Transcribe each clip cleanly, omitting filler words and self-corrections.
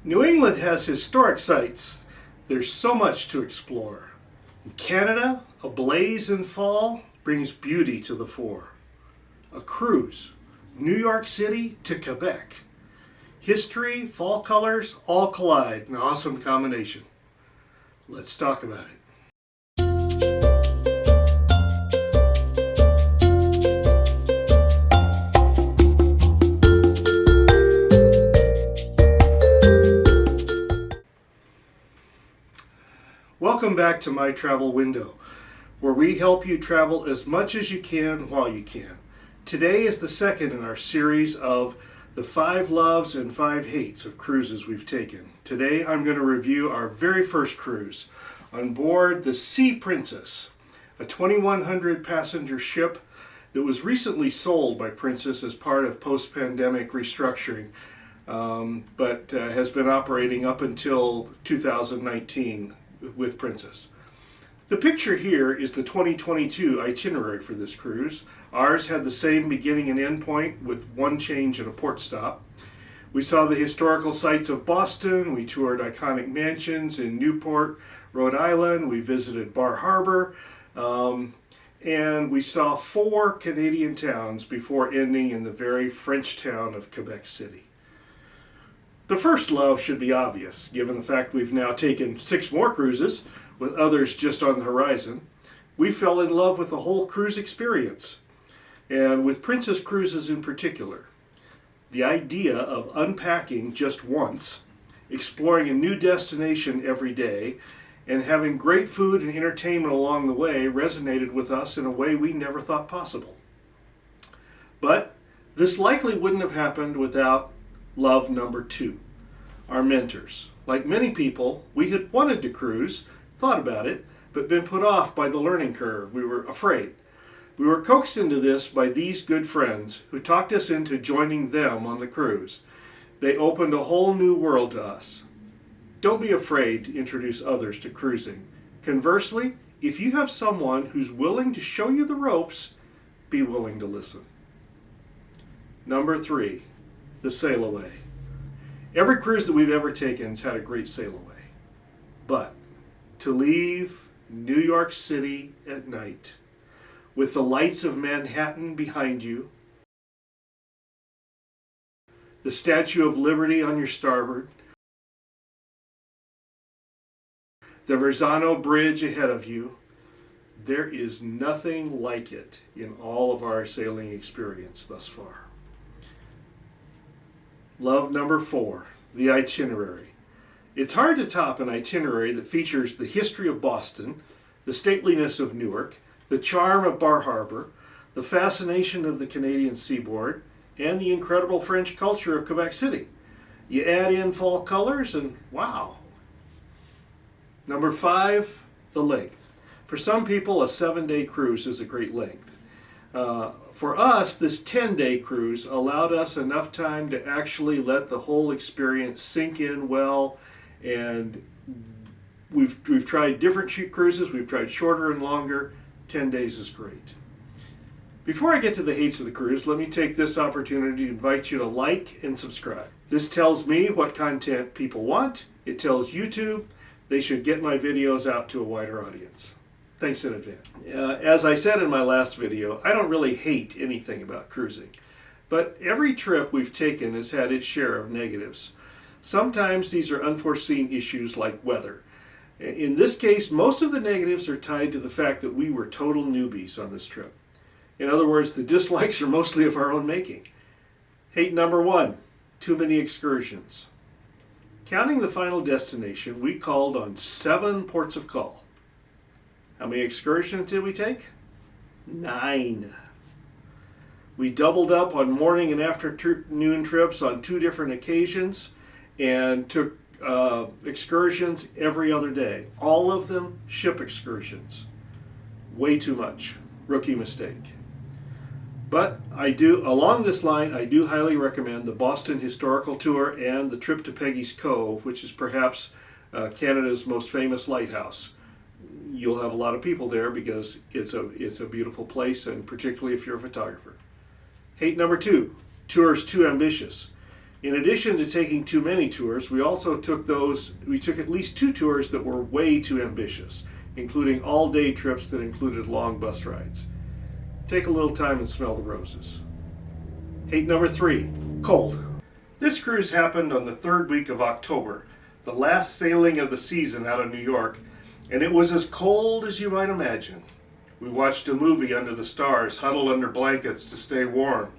New England has historic sites. There's so much to explore. In Canada, a blaze in fall brings beauty to the fore. A cruise, New York City to Quebec. History, fall colors, all collide. An awesome combination. Let's talk about it. Welcome back to My Travel Window, where we help you travel as much as you can while you can. Today is the second in our series of the 5 loves and 5 hates of cruises we've taken. Today I'm going to review our very first cruise on board the Sea Princess, a 2,100 passenger ship that was recently sold by Princess as part of post-pandemic restructuring, but has been operating up until 2019 with Princess. The picture here is the 2022 itinerary for this cruise. Ours had the same beginning and end point with one change at a port stop. We saw the historical sites of Boston, we toured iconic mansions in Newport, Rhode Island, we visited Bar Harbor, and we saw 4 Canadian towns before ending in the very French town of Quebec City. The first love should be obvious, given the fact we've now taken 6 more cruises, with others just on the horizon. We fell in love with the whole cruise experience, and with Princess Cruises in particular. The idea of unpacking just once, exploring a new destination every day, and having great food and entertainment along the way resonated with us in a way we never thought possible. But this likely wouldn't have happened without love number 2, our mentors. Like many people, we had wanted to cruise, thought about it, but been put off by the learning curve. We were afraid. We were coaxed into this by these good friends who talked us into joining them on the cruise. They opened a whole new world to us. Don't be afraid to introduce others to cruising. Conversely, if you have someone who's willing to show you the ropes, be willing to listen. Number 3, the sail away. Every cruise that we've ever taken has had a great sail away. But to leave New York City at night with the lights of Manhattan behind you, the Statue of Liberty on your starboard, the Verrazano Bridge ahead of you, there is nothing like it in all of our sailing experience thus far. Love number 4, the itinerary. It's hard to top an itinerary that features the history of Boston, the stateliness of Newark, the charm of Bar Harbor, the fascination of the Canadian seaboard, and the incredible French culture of Quebec City. You add in fall colors and wow. Number 5, the length. For some people, a 7-day cruise is a great length. For us, this 10-day cruise allowed us enough time to actually let the whole experience sink in well, and we've tried different cruises. We've tried shorter and longer. 10 days is great. Before I get to the hates of the cruise, let me take this opportunity to invite you to like and subscribe. This tells me what content people want. It tells YouTube they should get my videos out to a wider audience. Thanks in advance. As I said in my last video, I don't really hate anything about cruising, but every trip we've taken has had its share of negatives. Sometimes these are unforeseen issues like weather. In this case, most of the negatives are tied to the fact that we were total newbies on this trip. In other words, the dislikes are mostly of our own making. Hate number 1, too many excursions. Counting the final destination, we called on 7 ports of call. How many excursions did we take? 9. We doubled up on morning and afternoon trips on 2 different occasions and took excursions every other day. All of them ship excursions. Way too much. Rookie mistake. But along this line, I do highly recommend the Boston Historical Tour and the trip to Peggys Cove, which is perhaps Canada's most famous lighthouse. You'll have a lot of people there because it's a beautiful place, and particularly if you're a photographer. Hate number 2, tours too ambitious. In addition to taking too many tours, we took at least 2 tours that were way too ambitious, including all-day trips that included long bus rides. Take a little time and smell the roses. Hate number 3, cold. This cruise happened on the 3rd week of October, the last sailing of the season out of New York, and it was as cold as you might imagine. We watched a movie under the stars, huddled under blankets to stay warm.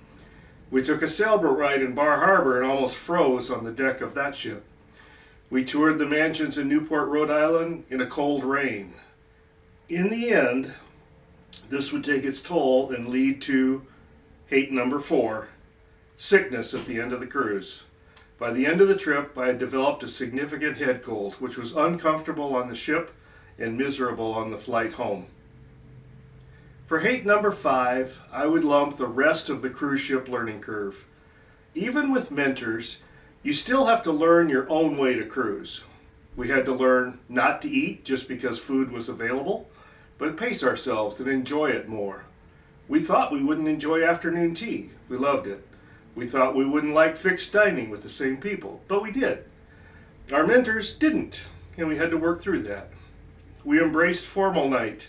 We took a sailboat ride in Bar Harbor and almost froze on the deck of that ship. We toured the mansions in Newport, Rhode Island in a cold rain. In the end, this would take its toll and lead to hate number 4, sickness at the end of the cruise. By the end of the trip, I had developed a significant head cold, which was uncomfortable on the ship and miserable on the flight home. For hate number 5, I would lump the rest of the cruise ship learning curve. Even with mentors, you still have to learn your own way to cruise. We had to learn not to eat just because food was available, but pace ourselves and enjoy it more. We thought we wouldn't enjoy afternoon tea. We loved it. We thought we wouldn't like fixed dining with the same people, but we did. Our mentors didn't, and we had to work through that. We embraced formal night.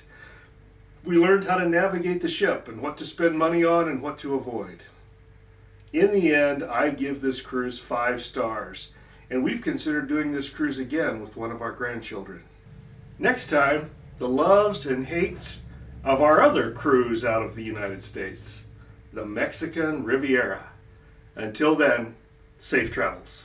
We learned how to navigate the ship and what to spend money on and what to avoid. In the end, I give this cruise 5 stars, and we've considered doing this cruise again with one of our grandchildren. Next time, the loves and hates of our other cruise out of the United States, the Mexican Riviera. Until then, safe travels.